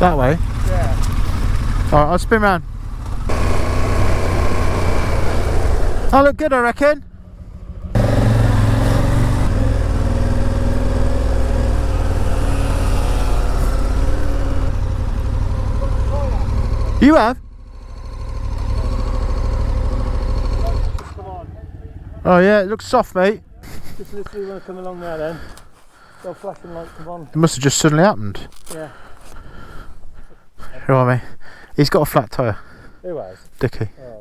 That way? Yeah. Alright, I'll spin round. I look good, I reckon. You have? Come on. Oh yeah, it looks soft, mate. Just literally want to come along there then. Go flashing light, come on. It must have just suddenly happened. Yeah. You know what I mean? He's got a flat tyre, Who has? Dickie. Oh.